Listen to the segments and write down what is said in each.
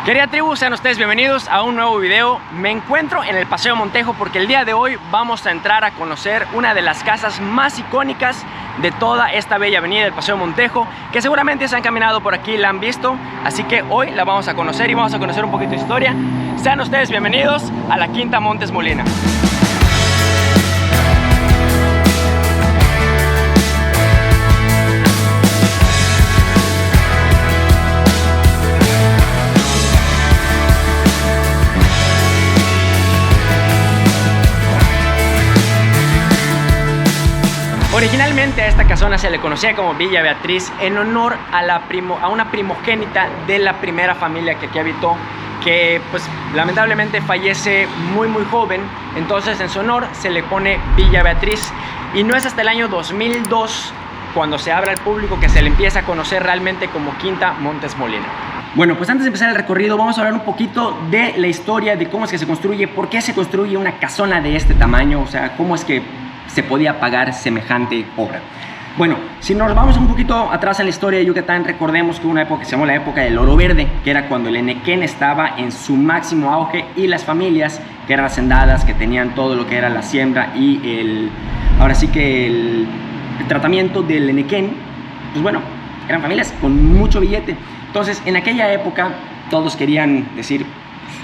Querida tribu, sean ustedes bienvenidos a un nuevo video. Me encuentro en el Paseo Montejo porque el día de hoy vamos a entrar a conocer una de las casas más icónicas de toda esta bella avenida del Paseo Montejo, que seguramente se han caminado por aquí y la han visto, así que hoy la vamos a conocer y vamos a conocer un poquito de historia. Sean ustedes bienvenidos a la Quinta Montes Molina. Originalmente a esta casona se le conocía como Villa Beatriz en honor a una primogénita de la primera familia que aquí habitó, que pues lamentablemente fallece muy joven. Entonces en su honor se le pone Villa Beatriz, y no es hasta el año 2002 cuando se abre al público que se le empieza a conocer realmente como Quinta Montes Molina. Bueno, pues antes de empezar el recorrido vamos a hablar un poquito de la historia, de cómo es que se construye, por qué se construye una casona de este tamaño, o sea, cómo es que se podía pagar semejante obra. Bueno, si nos vamos un poquito atrás en la historia de Yucatán, recordemos que hubo una época que se llamó la época del oro verde, que era cuando el enequén estaba en su máximo auge, y las familias que eran hacendadas, que tenían todo lo que era la siembra y ahora sí que el tratamiento del enequén, pues bueno, eran familias con mucho billete. Entonces en aquella época todos querían decir,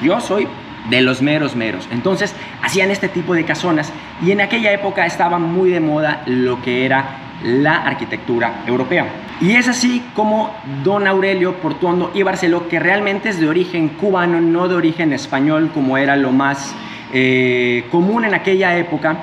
yo soy de los meros. Entonces hacían este tipo de casonas, y en aquella época estaba muy de moda lo que era la arquitectura europea. Y es así como don Aurelio Portuondo y Barceló, que realmente es de origen cubano, no de origen español como era lo más común en aquella época,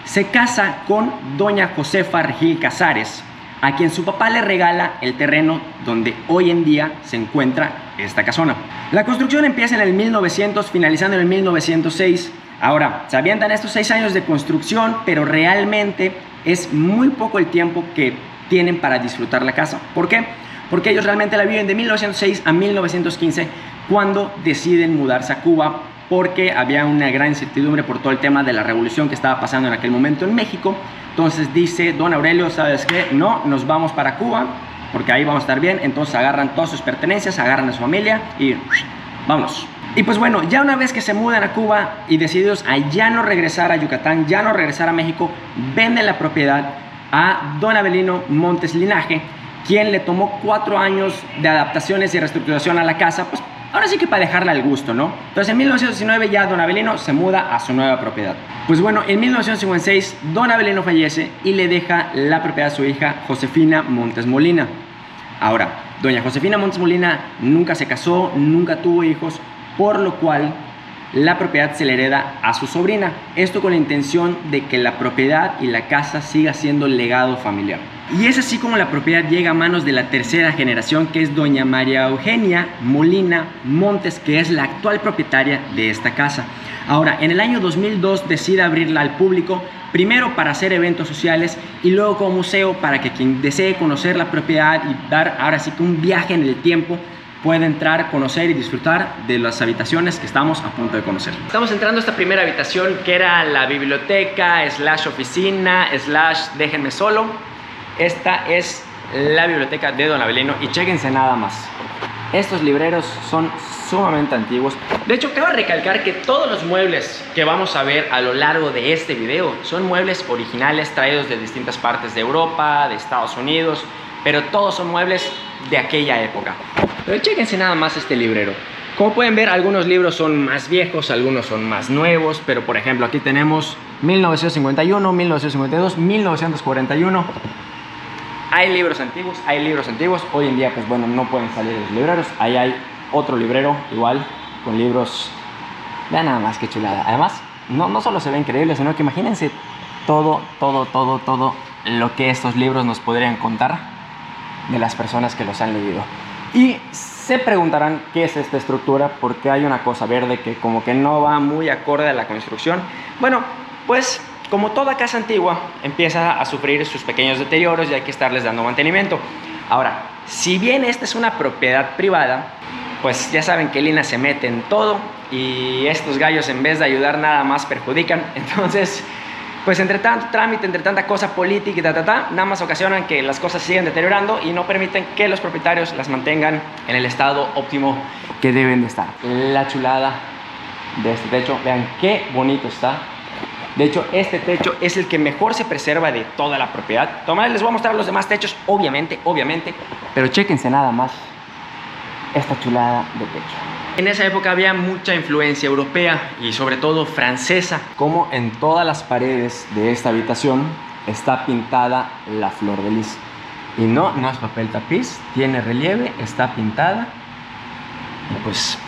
se casa con doña Josefa Regil Casares, a quien su papá le regala el terreno donde hoy en día se encuentra esta casona. La construcción empieza en el 1900, finalizando en el 1906. Ahora, se avientan estos 6 años de construcción, pero realmente es muy poco el tiempo que tienen para disfrutar la casa. ¿Por qué? Porque ellos realmente la viven de 1906 a 1915, cuando deciden mudarse a Cuba, porque había una gran incertidumbre por todo el tema de la revolución que estaba pasando en aquel momento en México. Entonces dice don Aurelio, ¿sabes qué? No, nos vamos para Cuba, porque ahí vamos a estar bien. Entonces agarran todas sus pertenencias, agarran a su familia y vámonos. Y pues bueno, ya una vez que se mudan a Cuba y decididos a ya no regresar a Yucatán, ya no regresar a México, venden la propiedad a don Avelino Montes Linaje, quien le tomó 4 años de adaptaciones y reestructuración a la casa, pues ahora sí que para dejarla al gusto, ¿no? Entonces en 1919 ya don Avelino se muda a su nueva propiedad. Pues bueno, en 1956 don Avelino fallece y le deja la propiedad a su hija Josefina Montes Molina. Ahora, doña Josefina Montes Molina nunca se casó, nunca tuvo hijos, por lo cual la propiedad se le hereda a su sobrina. Esto con la intención de que la propiedad y la casa siga siendo legado familiar. Y es así como la propiedad llega a manos de la tercera generación, que es doña María Eugenia Molina Montes, que es la actual propietaria de esta casa. Ahora, en el año 2002 decide abrirla al público, primero para hacer eventos sociales y luego como museo, para que quien desee conocer la propiedad y dar ahora sí que un viaje en el tiempo puede entrar, conocer y disfrutar de las habitaciones que estamos a punto de conocer. Estamos entrando a esta primera habitación, que era la biblioteca / oficina / déjenme solo. Esta es la biblioteca de don Avelino, y chéquense nada más. Estos libreros son sumamente antiguos. De hecho, cabe recalcar que todos los muebles que vamos a ver a lo largo de este video son muebles originales traídos de distintas partes de Europa, de Estados Unidos, pero todos son muebles de aquella época. Pero chéquense nada más este librero. Como pueden ver, algunos libros son más viejos, algunos son más nuevos, pero por ejemplo aquí tenemos 1951, 1952, 1941. Hay libros antiguos. Hoy en día pues bueno, no pueden salir de los libreros. Ahí hay otro librero igual con libros. Vean nada más qué chulada. Además, no solo se ve increíble, sino que imagínense todo lo que estos libros nos podrían contar de las personas que los han leído. Y se preguntarán qué es esta estructura, porque hay una cosa verde que como que no va muy acorde a la construcción. Bueno, pues como toda casa antigua empieza a sufrir sus pequeños deterioros y hay que estarles dando mantenimiento. Ahora, si bien esta es una propiedad privada, pues ya saben que Lina se mete en todo, y estos gallos en vez de ayudar nada más perjudican. Entonces pues entre tanto trámite, entre tanta cosa política y nada más ocasionan que las cosas sigan deteriorando y no permiten que los propietarios las mantengan en el estado óptimo que deben de estar. La chulada de este techo, vean qué bonito está. De hecho, este techo es el que mejor se preserva de toda la propiedad. Tomás, les voy a mostrar los demás techos, obviamente, pero chéquense nada más esta chulada de techo. En esa época había mucha influencia europea y sobre todo francesa. Como en todas las paredes de esta habitación está pintada la flor de lis. Y no es papel tapiz, tiene relieve, está pintada. Y pues,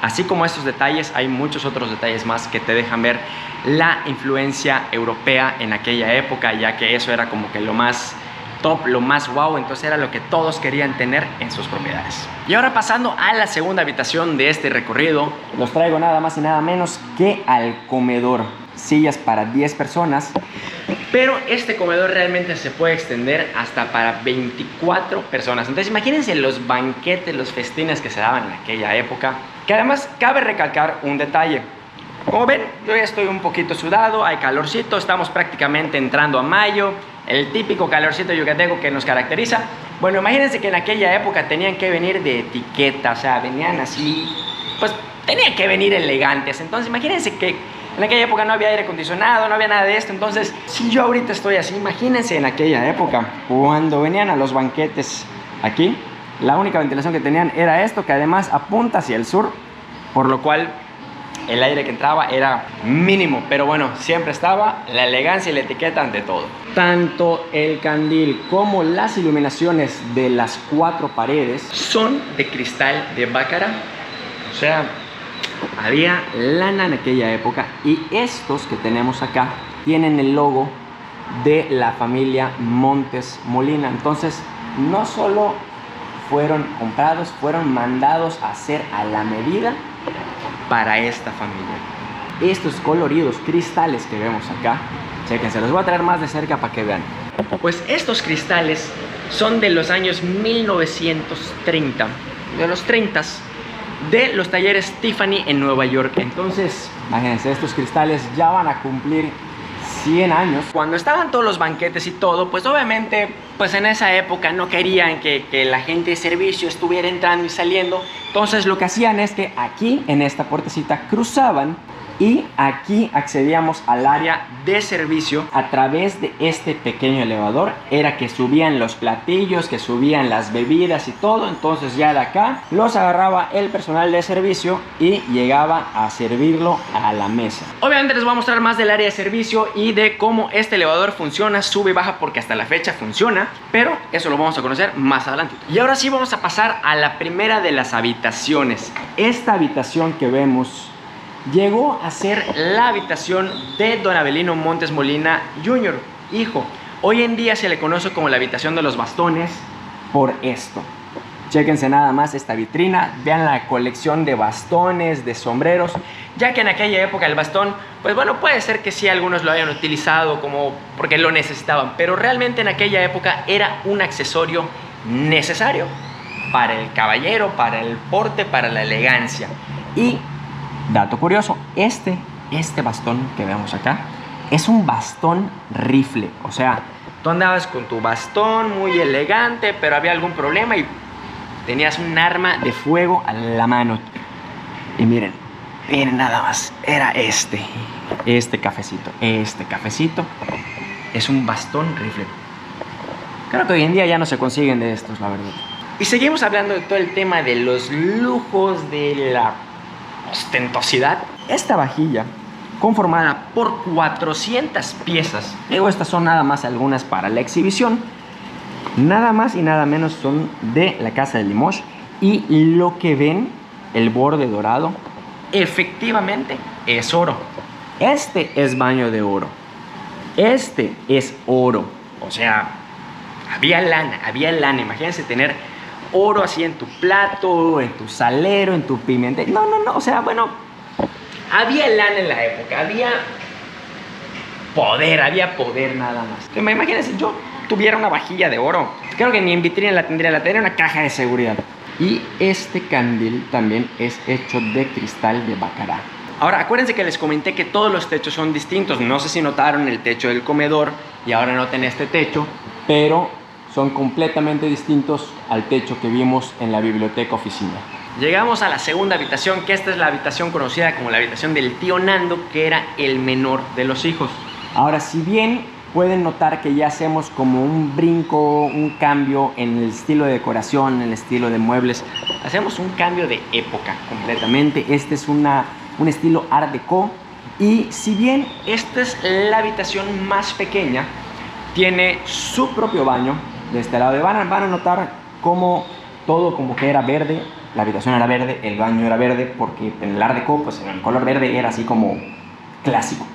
así como estos detalles, hay muchos otros detalles más que te dejan ver la influencia europea en aquella época, ya que eso era como que lo más top, lo más wow, entonces era lo que todos querían tener en sus propiedades. Y ahora pasando a la segunda habitación de este recorrido, los traigo nada más y nada menos que al comedor. Sillas para 10 personas, pero este comedor realmente se puede extender hasta para 24 personas. Entonces imagínense los banquetes, los festines que se daban en aquella época, que además cabe recalcar un detalle. Como ven, yo ya estoy un poquito sudado, hay calorcito, estamos prácticamente entrando a mayo, el típico calorcito yucateco que nos caracteriza. Bueno, imagínense que en aquella época tenían que venir de etiqueta, o sea, venían así, pues tenían que venir elegantes. Entonces imagínense que en aquella época no había aire acondicionado, no había nada de esto. Entonces, si yo ahorita estoy así, imagínense en aquella época, cuando venían a los banquetes aquí, la única ventilación que tenían era esto, que además apunta hacia el sur, por lo cual el aire que entraba era mínimo, pero bueno, siempre estaba la elegancia y la etiqueta ante todo. Tanto el candil como las iluminaciones de las 4 paredes son de cristal de Baccarat. O sea, había lana en aquella época, y estos que tenemos acá tienen el logo de la familia Montes Molina. Entonces, no solo fueron comprados, fueron mandados a hacer a la medida para esta familia. Estos coloridos cristales que vemos acá, chéquense, los voy a traer más de cerca para que vean. Pues estos cristales son de los años 1930, de los 30s, de los talleres Tiffany en Nueva York. Entonces, imagínense, estos cristales ya van a cumplir 100 años. Cuando estaban todos los banquetes y todo, pues obviamente, pues en esa época no querían que la gente de servicio estuviera entrando y saliendo. Entonces lo que hacían es que aquí, en esta puertecita, cruzaban y aquí accedíamos al área de servicio a través de este pequeño elevador. Era que subían los platillos, que subían las bebidas y todo. Entonces ya de acá los agarraba el personal de servicio y llegaba a servirlo a la mesa. Obviamente les voy a mostrar más del área de servicio y de cómo este elevador funciona, sube y baja, porque hasta la fecha funciona, pero eso lo vamos a conocer más adelante. Y ahora sí vamos a pasar a la primera de las habitaciones. Esta habitación que vemos llegó a ser la habitación de Don Avelino Montes Molina Jr., hijo. Hoy en día se le conoce como la habitación de los bastones por esto. Chéquense nada más esta vitrina, vean la colección de bastones, de sombreros, ya que en aquella época el bastón, pues bueno, puede ser que sí algunos lo hayan utilizado como porque lo necesitaban, pero realmente en aquella época era un accesorio necesario para el caballero, para el porte, para la elegancia. Y dato curioso, este bastón que vemos acá es un bastón rifle. O sea, tú andabas con tu bastón muy elegante, pero había algún problema y tenías un arma de fuego a la mano. Y miren nada más, era este cafecito. Este cafecito es un bastón rifle. Creo que hoy en día ya no se consiguen de estos, la verdad. Y seguimos hablando de todo el tema de los lujos, de la ostentosidad. Esta vajilla, conformada por 400 piezas, digo, estas son nada más algunas para la exhibición, nada más y nada menos son de la casa de Limoges. Y lo que ven, el borde dorado, efectivamente es oro. Este es baño de oro, este es oro. O sea, había lana. Imagínense tener oro así en tu plato, en tu salero, en tu pimentel. No, o sea, bueno, había lana en la época, había poder nada más. Imagínense, yo tuviera una vajilla de oro, creo que ni en vitrina la tendría una caja de seguridad. Y este candil también es hecho de cristal de Baccarat. Ahora, acuérdense que les comenté que todos los techos son distintos. No sé si notaron el techo del comedor y ahora noten este techo, pero son completamente distintos al techo que vimos en la biblioteca oficina. Llegamos a la segunda habitación, que esta es la habitación conocida como la habitación del tío Nando, que era el menor de los hijos. Ahora, si bien pueden notar que ya hacemos como un brinco, un cambio en el estilo de decoración, en el estilo de muebles, hacemos un cambio de época completamente. Este es un estilo Art Deco, y si bien esta es la habitación más pequeña, tiene su propio baño. De este lado van a notar como todo como que era verde. La habitación era verde, el baño era verde, porque en el Art Deco, pues en el color verde era así como clásico.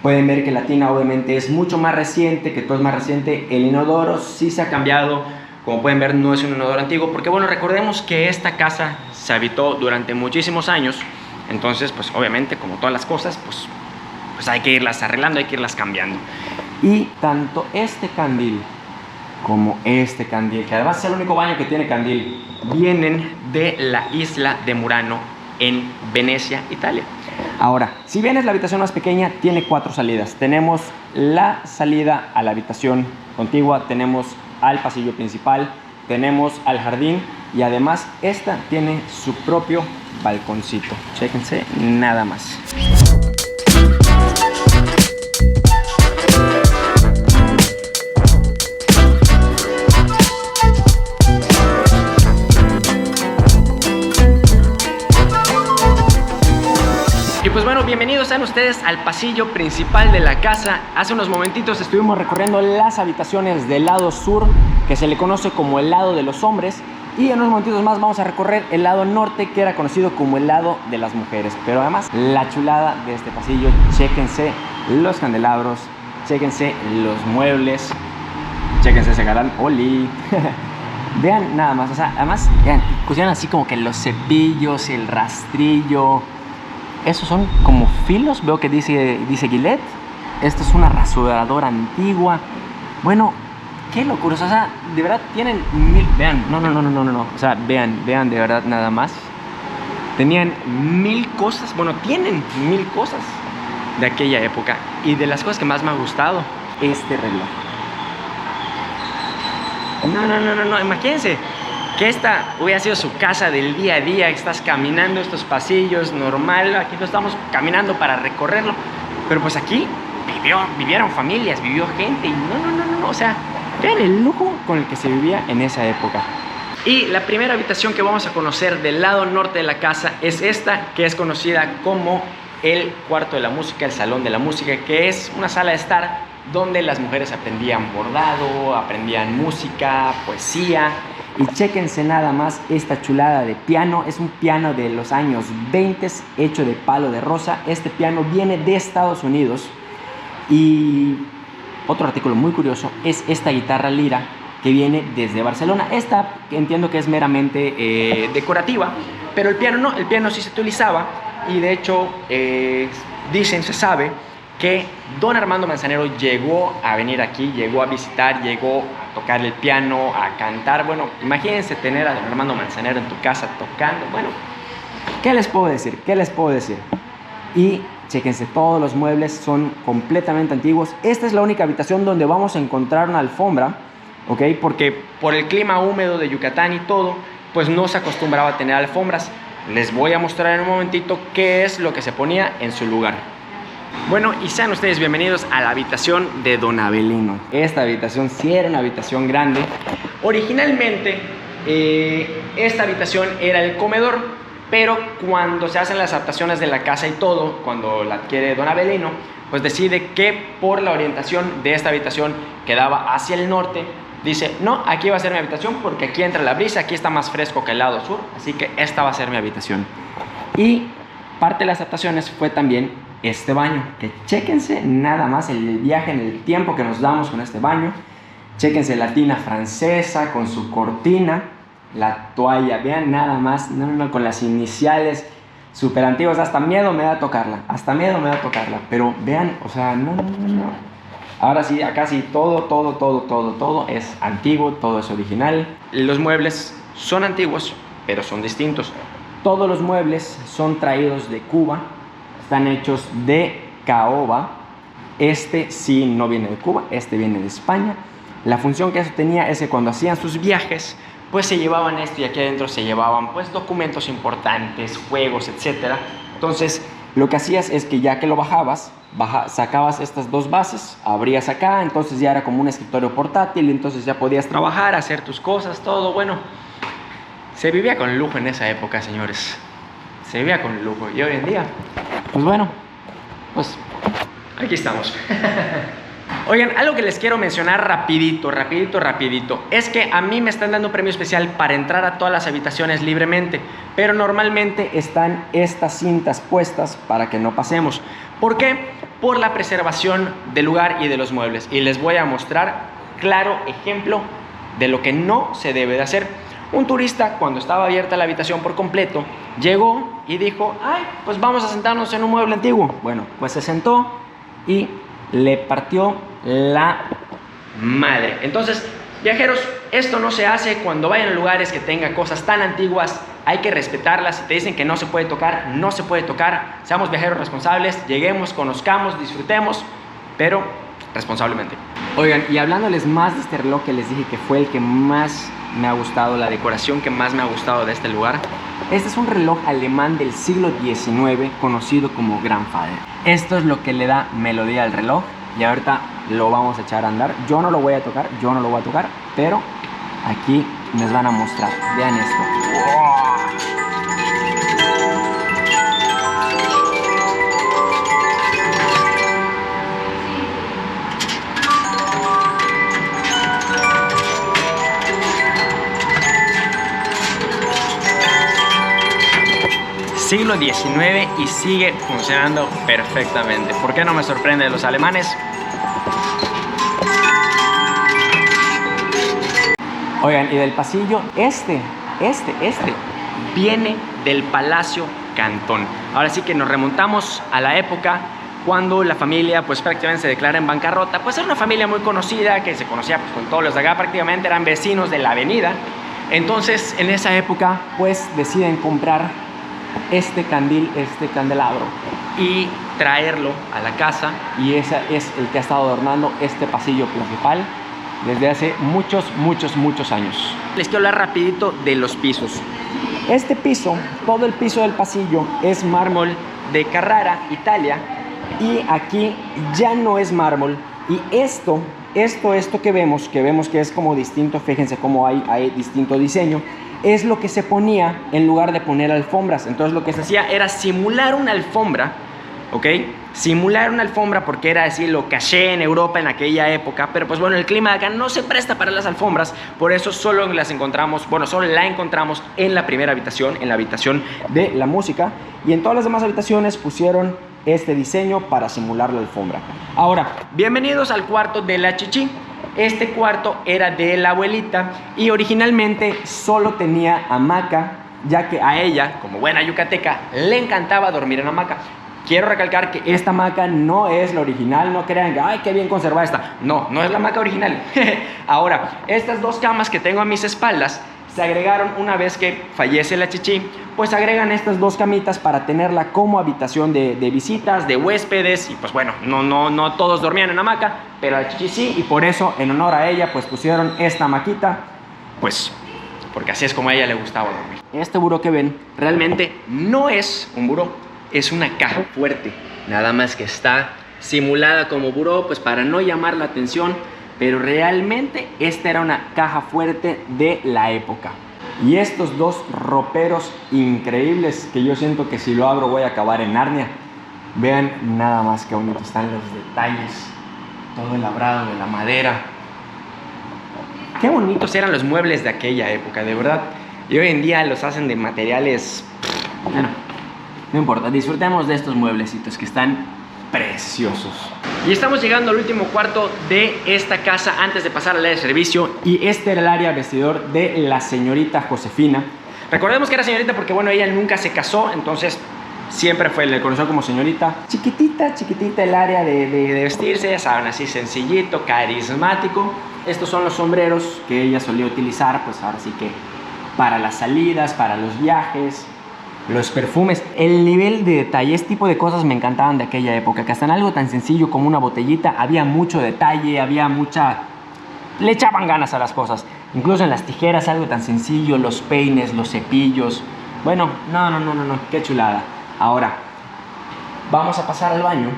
Pueden ver que la tina obviamente es mucho más reciente, que todo es más reciente. El inodoro sí se ha cambiado. Como pueden ver, no es un inodoro antiguo, porque bueno, recordemos que esta casa se habitó durante muchísimos años. Entonces, pues obviamente, como todas las cosas, pues hay que irlas arreglando, hay que irlas cambiando. Y tanto este candil como este candil, que además es el único baño que tiene candil, vienen de la isla de Murano en Venecia, Italia. Ahora, si bien es la habitación más pequeña, tiene 4 salidas. Tenemos la salida a la habitación contigua, tenemos al pasillo principal, tenemos al jardín, y además esta tiene su propio balconcito. Chéquense nada más. Y pues bueno, bienvenidos sean ustedes al pasillo principal de la casa. Hace unos momentitos estuvimos recorriendo las habitaciones del lado sur, que se le conoce como el lado de los hombres, y en unos momentitos más vamos a recorrer el lado norte, que era conocido como el lado de las mujeres. Pero además, la chulada de este pasillo, chéquense los candelabros, chéquense los muebles, chéquense ese galán, ¡oli! Vean nada más, o sea, además, vean, pusieron así como que los cepillos, el rastrillo. Esos son como filos, veo que dice Gillette. Esto es una rasuradora antigua. Bueno, qué locura, o sea, de verdad tienen vean, no, o sea, vean de verdad nada más. Tenían 1000 cosas, bueno, tienen 1000 cosas de aquella época. Y de las cosas que más me ha gustado, este reloj. No, imagínense que esta hubiera sido su casa del día a día. Estás caminando estos pasillos normal, aquí no estamos caminando para recorrerlo, pero pues aquí vivieron familias, vivió gente, y no, o sea, vean el lujo con el que se vivía en esa época. Y la primera habitación que vamos a conocer del lado norte de la casa es esta, que es conocida como el cuarto de la música, el salón de la música, que es una sala de estar donde las mujeres aprendían bordado, aprendían música, poesía. Y chéquense nada más esta chulada de piano. Es un piano de los años 20 hecho de palo de rosa. Este piano viene de Estados Unidos. Y otro artículo muy curioso es esta guitarra lira, que viene desde Barcelona. Esta entiendo que es meramente decorativa, pero el piano no, el piano sí se utilizaba. Y de hecho se sabe que don Armando Manzanero llegó a venir aquí, llegó a visitar, llegó a tocar el piano, a cantar. Bueno, imagínense tener a don Armando Manzanero en tu casa tocando. Bueno, ¿qué les puedo decir? Y chéquense, todos los muebles son completamente antiguos. Esta es la única habitación donde vamos a encontrar una alfombra, ¿ok? Porque por el clima húmedo de Yucatán y todo, pues no se acostumbraba a tener alfombras. Les voy a mostrar en un momentito qué es lo que se ponía en su lugar. Bueno, y sean ustedes bienvenidos a la habitación de don Abelino. Esta habitación sí era una habitación grande. Originalmente, esta habitación era el comedor, pero cuando se hacen las adaptaciones de la casa y todo, cuando la adquiere don Abelino, pues decide que por la orientación de esta habitación que daba hacia el norte, dice, no, aquí va a ser mi habitación porque aquí entra la brisa, aquí está más fresco que el lado sur, así que esta va a ser mi habitación. Y parte de las adaptaciones fue también este baño, que chéquense nada más el viaje en el tiempo que nos damos con este baño. Chéquense la tina francesa con su cortina, la toalla, vean nada más, con las iniciales súper antiguas. Hasta miedo me da tocarla, pero vean, o sea, no. Ahora sí, acá sí, todo es antiguo, todo es original. Los muebles son antiguos, pero son distintos. Todos los muebles son traídos de Cuba, están hechos de caoba. Este sí no viene de Cuba, este viene de España. La función que eso tenía es que cuando hacían sus viajes, pues se llevaban esto y aquí adentro se llevaban pues documentos importantes, juegos, etcétera. Entonces lo que hacías es que ya que lo bajabas, sacabas estas dos bases, abrías acá, entonces ya era como un escritorio portátil, entonces ya podías trabajar, hacer tus cosas, todo. Bueno, se vivía con lujo en esa época, señores. Se vivía con lujo. Y hoy en día, pues bueno, pues aquí estamos. Oigan, algo que les quiero mencionar rapidito, es que a mí me están dando un premio especial para entrar a todas las habitaciones libremente, pero normalmente están estas cintas puestas para que no pasemos. ¿Por qué? Por la preservación del lugar y de los muebles. Y les voy a mostrar claro ejemplo de lo que no se debe de hacer. Un turista, cuando estaba abierta la habitación por completo, llegó y dijo, ay, pues vamos a sentarnos en un mueble antiguo. Bueno, pues se sentó y le partió la madre. Entonces, viajeros, esto no se hace. Cuando vayan a lugares que tengan cosas tan antiguas, hay que respetarlas. Si te dicen que no se puede tocar, no se puede tocar. Seamos viajeros responsables, lleguemos, conozcamos, disfrutemos, pero responsablemente. Oigan, y hablándoles más de este reloj que les dije que fue el que más me ha gustado, la decoración que más me ha gustado de este lugar. Este es un reloj alemán del siglo XIX conocido como Grandfather. Esto es lo que le da melodía al reloj y ahorita lo vamos a echar a andar. Yo no lo voy a tocar, pero aquí les van a mostrar. Vean esto. ¡Wow! Siglo XIX y sigue funcionando perfectamente. ¿Por qué no me sorprende de los alemanes? Oigan, y del pasillo, este viene del Palacio Cantón. Ahora sí que nos remontamos a la época cuando la familia pues prácticamente se declara en bancarrota. Pues era una familia muy conocida que se conocía pues, con todos los de acá, prácticamente eran vecinos de la avenida. Entonces en esa época pues deciden comprar este candil, este candelabro y traerlo a la casa, y ese es el que ha estado adornando este pasillo principal desde hace muchos años. Les quiero hablar rapidito de los pisos. Este piso, todo el piso del pasillo es mármol de Carrara, Italia, y aquí ya no es mármol. Y esto que vemos que es como distinto, fíjense cómo hay distinto diseño, es lo que se ponía en lugar de poner alfombras. Entonces lo que se hacía era simular una alfombra, ¿ok? Simular una alfombra porque era así lo caché en Europa en aquella época, pero pues bueno, el clima de acá no se presta para las alfombras, por eso solo la encontramos en la primera habitación, en la habitación de la música, y en todas las demás habitaciones pusieron este diseño para simular la alfombra. Ahora, bienvenidos al cuarto de la chichi. Este cuarto era de la abuelita y originalmente solo tenía hamaca, ya que a ella, como buena yucateca, le encantaba dormir en hamaca. Quiero recalcar que esta hamaca no es la original, no crean que ¡ay, qué bien conservada está! No, no es la hamaca original. Ahora, estas dos camas que tengo a mis espaldas se agregaron una vez que fallece la chichi, pues agregan estas dos camitas para tenerla como habitación de visitas, de huéspedes, y pues bueno, no todos dormían en hamaca, pero la chichi sí, y por eso, en honor a ella, pues pusieron esta hamaquita, pues porque así es como a ella le gustaba dormir. Este buró que ven realmente no es un buró, es una caja fuerte, nada más que está simulada como buró, pues para no llamar la atención, pero realmente esta era una caja fuerte de la época. Y estos dos roperos increíbles que yo siento que si lo abro voy a acabar en Narnia. Vean nada más que bonitos están los detalles, todo el labrado de la madera. Qué bonitos eran los muebles de aquella época, de verdad. Y hoy en día los hacen de materiales... Bueno, no importa, disfrutemos de estos mueblecitos que están preciosos. Y estamos llegando al último cuarto de esta casa antes de pasar al área de servicio, y este era el área vestidor de la señorita Josefina. Recordemos que era señorita porque bueno, ella nunca se casó, entonces siempre le conoció como señorita. Chiquitita el área de vestirse, ya saben, así sencillito, carismático. Estos son los sombreros que ella solía utilizar, pues ahora sí que para las salidas, para los viajes. los perfumes, el nivel de detalle, este tipo de cosas me encantaban de aquella época, que hasta en algo tan sencillo como una botellita había mucho detalle, había mucha... le echaban ganas a las cosas, incluso en las tijeras, algo tan sencillo, los peines, los cepillos, bueno, no, qué chulada. Ahora, vamos a pasar al baño,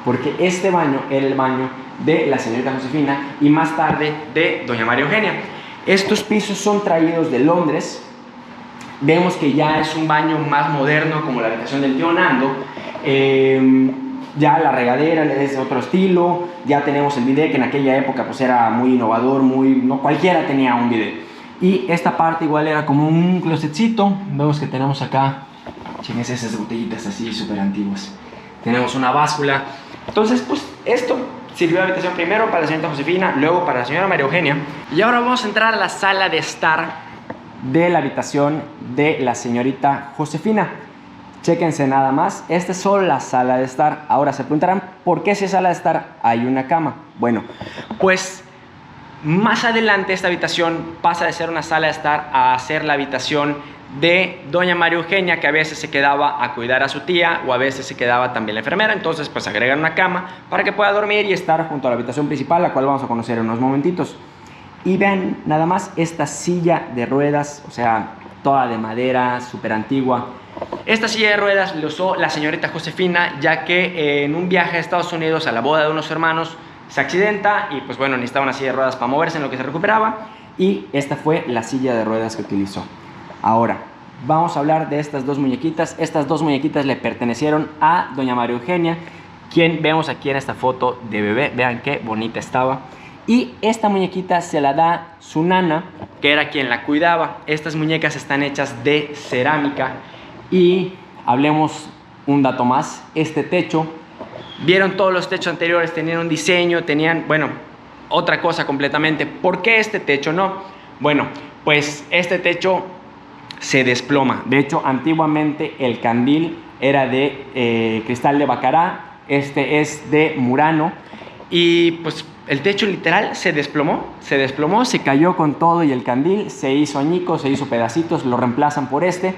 porque este baño era el baño de la señorita Josefina y más tarde de doña María Eugenia. Estos pisos son traídos de Londres. Vemos que ya es un baño más moderno, como la habitación del tío Nando. Ya la regadera es de otro estilo. Ya tenemos el bidet, que en aquella época pues era muy innovador, no cualquiera tenía un bidet. Y esta parte igual era como un closetcito. Vemos que tenemos acá, chéquense esas botellitas así súper antiguas. Tenemos una báscula. Entonces, pues esto sirvió de habitación primero para la señorita Josefina, luego para la señora María Eugenia. Y ahora vamos a entrar a la sala de estar de la habitación de la señorita Josefina. Chéquense nada más, esta es solo la sala de estar. Ahora se preguntarán, ¿por qué si es sala de estar hay una cama? Bueno, pues más adelante esta habitación pasa de ser una sala de estar a ser la habitación de doña María Eugenia, que a veces se quedaba a cuidar a su tía o a veces se quedaba también la enfermera. Entonces pues agregan una cama para que pueda dormir y estar junto a la habitación principal, la cual vamos a conocer en unos momentitos. Y vean nada más esta silla de ruedas, o sea, toda de madera, súper antigua. Esta silla de ruedas la usó la señorita Josefina, ya que en un viaje a Estados Unidos a la boda de unos hermanos se accidenta y pues bueno, necesitaba una silla de ruedas para moverse en lo que se recuperaba, y esta fue la silla de ruedas que utilizó. Ahora, vamos a hablar de estas dos muñequitas. Estas dos muñequitas le pertenecieron a doña María Eugenia, quien vemos aquí en esta foto de bebé. Vean qué bonita estaba. Y esta muñequita se la da su nana, que era quien la cuidaba. Estas muñecas están hechas de cerámica. Y hablemos un dato más. Este techo, vieron todos los techos anteriores, tenían un diseño, tenían, bueno, otra cosa completamente. ¿Por qué este techo no? Bueno, pues este techo se desploma. De hecho, antiguamente el candil era de cristal de Bacará. Este es de Murano. Y pues el techo literal se desplomó, se cayó con todo y el candil se hizo añicos, se hizo pedacitos, lo reemplazan por este.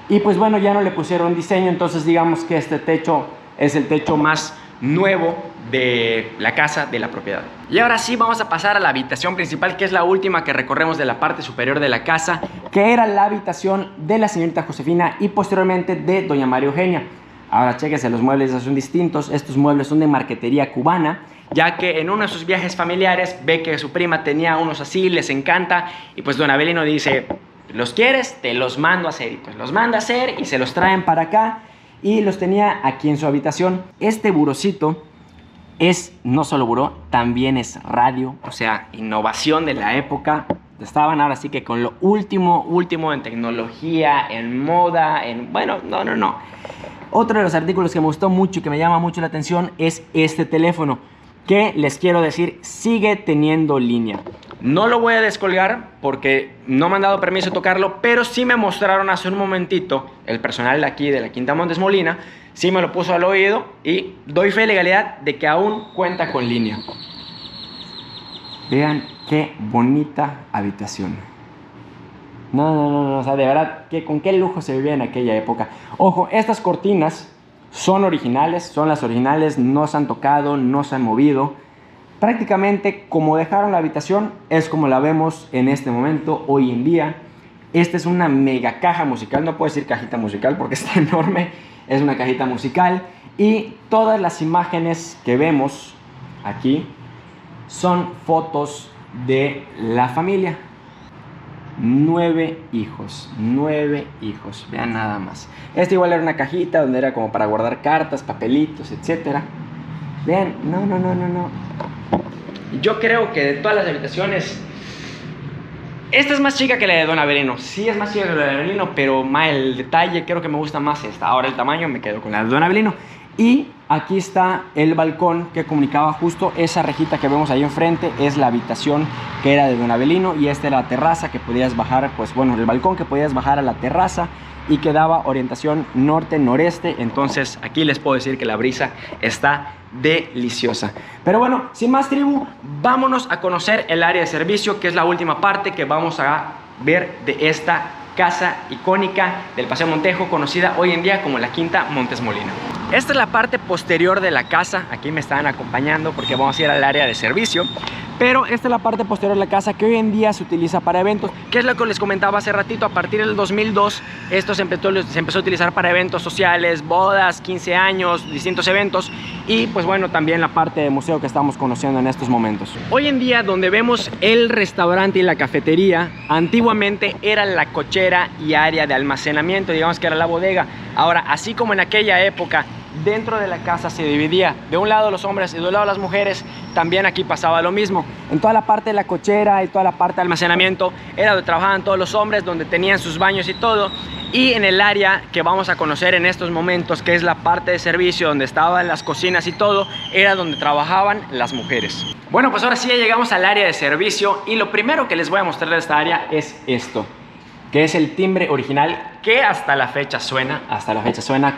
Y pues bueno, ya no le pusieron diseño, entonces digamos que este techo es el techo más nuevo de la casa, de la propiedad. Y ahora sí vamos a pasar a la habitación principal, que es la última que recorremos de la parte superior de la casa, que era la habitación de la señorita Josefina y posteriormente de doña María Eugenia. Ahora chéquense, los muebles son distintos. Estos muebles son de marquetería cubana, ya que en uno de sus viajes familiares ve que su prima tenía unos así, les encanta, y pues don Abelino dice, ¿los quieres? Te los mando a hacer. Y pues los manda a hacer y se los traen para acá, y los tenía aquí en su habitación. Este burocito es no solo buró, también es radio, o sea, innovación de la época. Estaban ahora sí que con lo último en tecnología, en moda, bueno, no. Otro de los artículos que me gustó mucho y que me llama mucho la atención es este teléfono, que les quiero decir, sigue teniendo línea. No lo voy a descolgar porque no me han dado permiso de tocarlo, pero sí me mostraron hace un momentito el personal de aquí de la Quinta Montes Molina, sí me lo puso al oído y doy fe y legalidad de que aún cuenta con línea. Vean qué bonita habitación. No, o sea, de verdad, con qué lujo se vivía en aquella época. Ojo, estas cortinas son originales, son las originales, no se han tocado, no se han movido. Prácticamente como dejaron la habitación es como la vemos en este momento, hoy en día. Esta es una mega caja musical, no puedo decir cajita musical porque está enorme, es una cajita musical. Y todas las imágenes que vemos aquí son fotos de la familia. 9 hijos, vean nada más. Esta igual era una cajita donde era como para guardar cartas, papelitos, etcétera. Vean, no. Yo creo que de todas las habitaciones, esta es más chica que la de Don Avelino. Sí es más chica que la de Don Avelino, pero el detalle creo que me gusta más esta. Ahora el tamaño me quedo con la de Don Avelino. Y aquí está el balcón que comunicaba justo esa rejita que vemos ahí enfrente. Es la habitación que era de Don Avelino y esta era la terraza que podías bajar, pues bueno, el balcón que podías bajar a la terraza y que daba orientación norte-noreste. Entonces aquí les puedo decir que la brisa está deliciosa. Pero bueno, sin más tribu, vámonos a conocer el área de servicio, que es la última parte que vamos a ver de esta casa icónica del Paseo Montejo, conocida hoy en día como la Quinta Montes Molina. Esta es la parte posterior de la casa. Aquí me están acompañando porque vamos a ir al área de servicio. Pero esta es la parte posterior de la casa que hoy en día se utiliza para eventos, que es lo que les comentaba hace ratito. A partir del 2002 esto se empezó a utilizar para eventos sociales, bodas, 15 años, distintos eventos. Y pues bueno, también la parte de museo que estamos conociendo en estos momentos. Hoy en día, donde vemos el restaurante y la cafetería, antiguamente era la cochera y área de almacenamiento, digamos que era la bodega. Ahora, así como en aquella época dentro de la casa se dividía de un lado los hombres y de un lado las mujeres, también aquí pasaba lo mismo. En toda la parte de la cochera y toda la parte de almacenamiento era donde trabajaban todos los hombres, donde tenían sus baños y todo. Y en el área que vamos a conocer en estos momentos, que es la parte de servicio, donde estaban las cocinas y todo, era donde trabajaban las mujeres. Bueno, pues ahora sí ya llegamos al área de servicio y lo primero que les voy a mostrar de esta área es esto, que es el timbre original que hasta la fecha suena.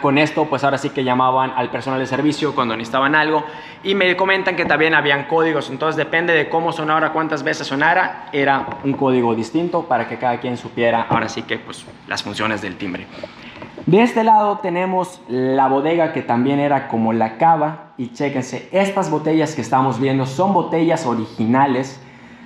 Con esto pues ahora sí que llamaban al personal de servicio cuando necesitaban algo, y me comentan que también habían códigos, entonces depende de cómo sonara, cuántas veces sonara, era un código distinto para que cada quien supiera ahora sí que pues las funciones del timbre. De este lado tenemos la bodega, que también era como la cava, y chéquense, estas botellas que estamos viendo son botellas originales.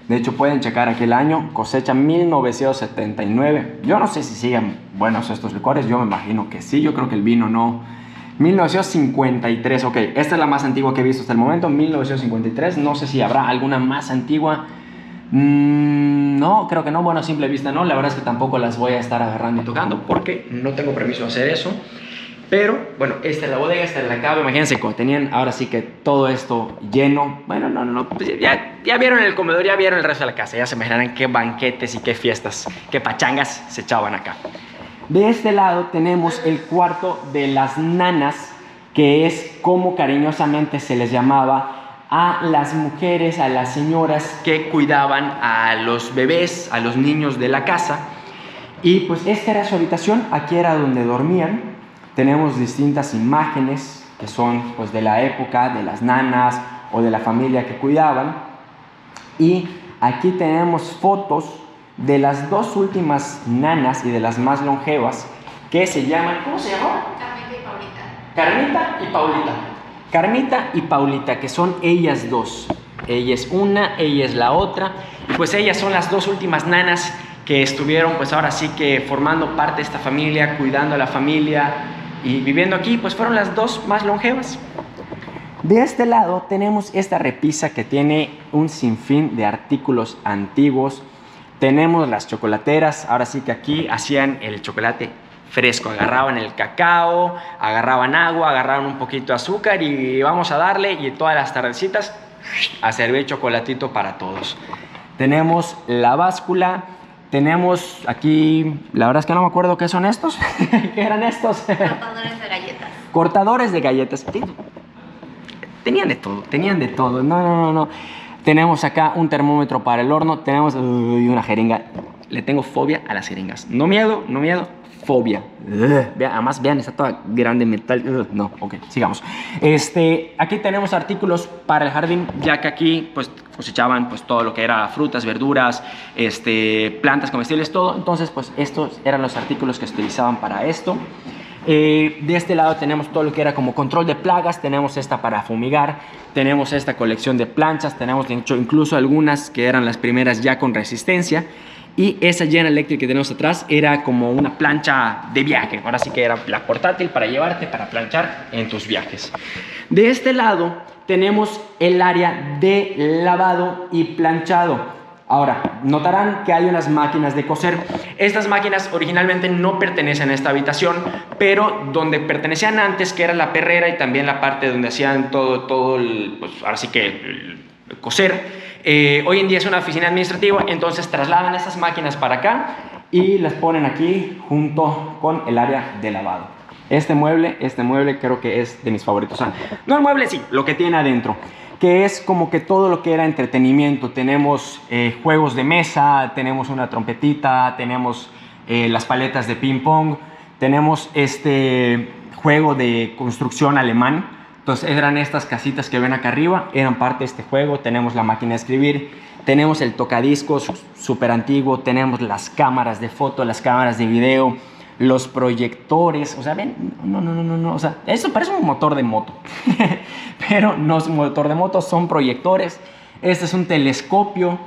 De hecho, pueden checar aquí el año, cosecha 1979. Yo no sé si siguen buenos estos licores, yo me imagino que sí, yo creo que el vino no. 1953, ok, esta es la más antigua que he visto hasta el momento, 1953. No sé si habrá alguna más antigua. No, creo que no, bueno, a simple vista no. La verdad es que tampoco las voy a estar agarrando y tocando porque no tengo permiso de hacer eso. Pero, bueno, esta es la bodega, esta es la cava. Imagínense cómo tenían ahora sí que todo esto lleno. Bueno, no, pues ya vieron el comedor, ya vieron el resto de la casa. Ya se imaginarán qué banquetes y qué fiestas, qué pachangas se echaban acá. De este lado tenemos el cuarto de las nanas, que es como cariñosamente se les llamaba a las mujeres, a las señoras que cuidaban a los bebés, a los niños de la casa. Y pues esta era su habitación, aquí era donde dormían. Tenemos distintas imágenes que son pues de la época, de las nanas o de la familia que cuidaban. Y aquí tenemos fotos de las dos últimas nanas y de las más longevas, que se llaman, ¿cómo se llaman? Carmita y Paulita. Carmita y Paulita, que son ellas dos. Ella es una, ella es la otra. Y pues ellas son las dos últimas nanas que estuvieron pues ahora sí que formando parte de esta familia, cuidando a la familia y viviendo aquí, pues fueron las dos más longevas. De este lado tenemos esta repisa que tiene un sinfín de artículos antiguos. Tenemos las chocolateras, ahora sí que aquí hacían el chocolate fresco, agarraban el cacao, agarraban agua, agarraban un poquito de azúcar y vamos a darle, y todas las tardecitas a servir chocolatito para todos. Tenemos la báscula. Tenemos aquí, la verdad es que no me acuerdo qué son estos. ¿Qué eran estos? Cortadores de galletas. Cortadores de galletas. Tenían de todo. No. Tenemos acá un termómetro para el horno. Tenemos una jeringa. Le tengo fobia a las jeringas. No miedo, fobia. Además, vean, está toda grande metal. No, ok, sigamos. Aquí tenemos artículos para el jardín, ya que aquí pues cosechaban pues todo lo que era frutas, verduras, plantas comestibles, todo. Entonces pues estos eran los artículos que se utilizaban para esto. De este lado tenemos todo lo que era como control de plagas. Tenemos esta para fumigar, tenemos esta colección de planchas, tenemos de hecho incluso algunas que eran las primeras ya con resistencia. Y esa General Electric que tenemos atrás era como una plancha de viaje. Ahora sí que era la portátil para llevarte, para planchar en tus viajes. De este lado tenemos el área de lavado y planchado. Ahora, notarán que hay unas máquinas de coser. Estas máquinas originalmente no pertenecen a esta habitación, pero donde pertenecían antes, que era la perrera y también la parte donde hacían todo el, pues ahora sí que el coser. Hoy en día es una oficina administrativa, entonces trasladan estas máquinas para acá y las ponen aquí junto con el área de lavado. Este mueble creo que es de mis favoritos. O sea, no el mueble, sí, lo que tiene adentro, que es como que todo lo que era entretenimiento. Tenemos juegos de mesa, tenemos una trompetita, tenemos las paletas de ping pong, tenemos este juego de construcción alemán. Entonces eran estas casitas que ven acá arriba, eran parte de este juego. Tenemos la máquina de escribir, tenemos el tocadiscos súper antiguo, tenemos las cámaras de foto, las cámaras de video, los proyectores. O sea, ven, no, o sea, eso parece un motor de moto, pero no es un motor de moto, son proyectores. Este es un telescopio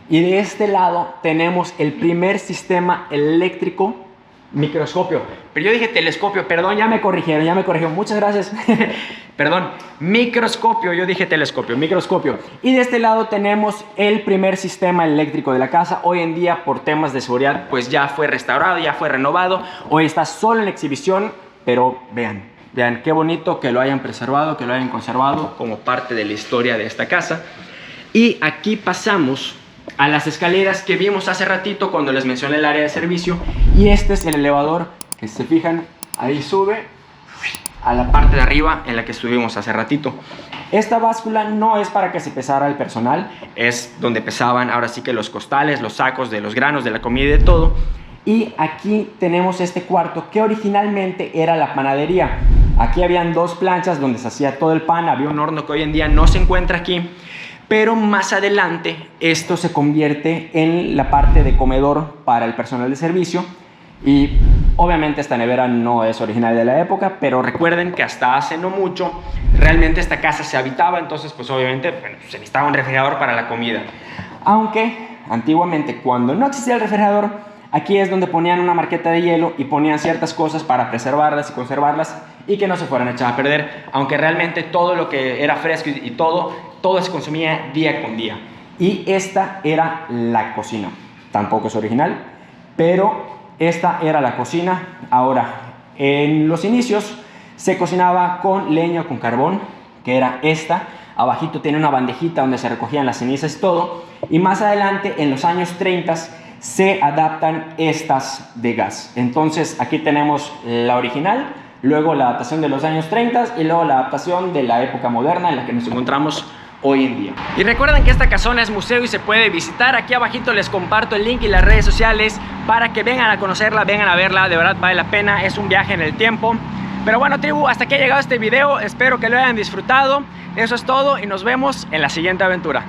y de este lado tenemos el primer sistema eléctrico. Microscopio, pero yo dije telescopio, perdón, ya me corrigieron, muchas gracias. Perdón, microscopio, yo dije telescopio, microscopio. Y de este lado tenemos el primer sistema eléctrico de la casa. Hoy en día, por temas de seguridad, pues ya fue restaurado, ya fue renovado. Hoy está solo en exhibición, pero vean qué bonito que lo hayan preservado, que lo hayan conservado como parte de la historia de esta casa. Y aquí pasamos a las escaleras que vimos hace ratito cuando les mencioné el área de servicio. Y este es el elevador que, si se fijan, ahí sube a la parte de arriba en la que estuvimos hace ratito. Esta báscula no es para que se pesara el personal, es donde pesaban ahora sí que los costales, los sacos de los granos, de la comida y de todo. Y aquí tenemos este cuarto que originalmente era la panadería. Aquí habían dos planchas donde se hacía todo el pan, había un horno que hoy en día no se encuentra aquí. Pero más adelante esto se convierte en la parte de comedor para el personal de servicio. Y obviamente esta nevera no es original de la época, pero recuerden que hasta hace no mucho realmente esta casa se habitaba. Entonces pues obviamente se necesitaba un refrigerador para la comida. Aunque antiguamente, cuando no existía el refrigerador, aquí es donde ponían una marqueta de hielo y ponían ciertas cosas para preservarlas y conservarlas y que no se fueran a echar a perder. Aunque realmente todo lo que era fresco y todo se consumía día con día. Y esta era la cocina. Tampoco es original, pero esta era la cocina. Ahora, en los inicios se cocinaba con leña o con carbón, que era esta. Abajito tiene una bandejita donde se recogían las cenizas y todo. Y más adelante, en los años 30, se adaptan estas de gas. Entonces, aquí tenemos la original, luego la adaptación de los años 30 y luego la adaptación de la época moderna en la que nos encontramos hoy en día. Y recuerden que esta casona es museo y se puede visitar. Aquí abajito les comparto el link y las redes sociales para que vengan a conocerla, vengan a verla. De verdad vale la pena, es un viaje en el tiempo. Pero bueno, tribu, hasta aquí ha llegado este video. Espero que lo hayan disfrutado. Eso es todo y nos vemos en la siguiente aventura.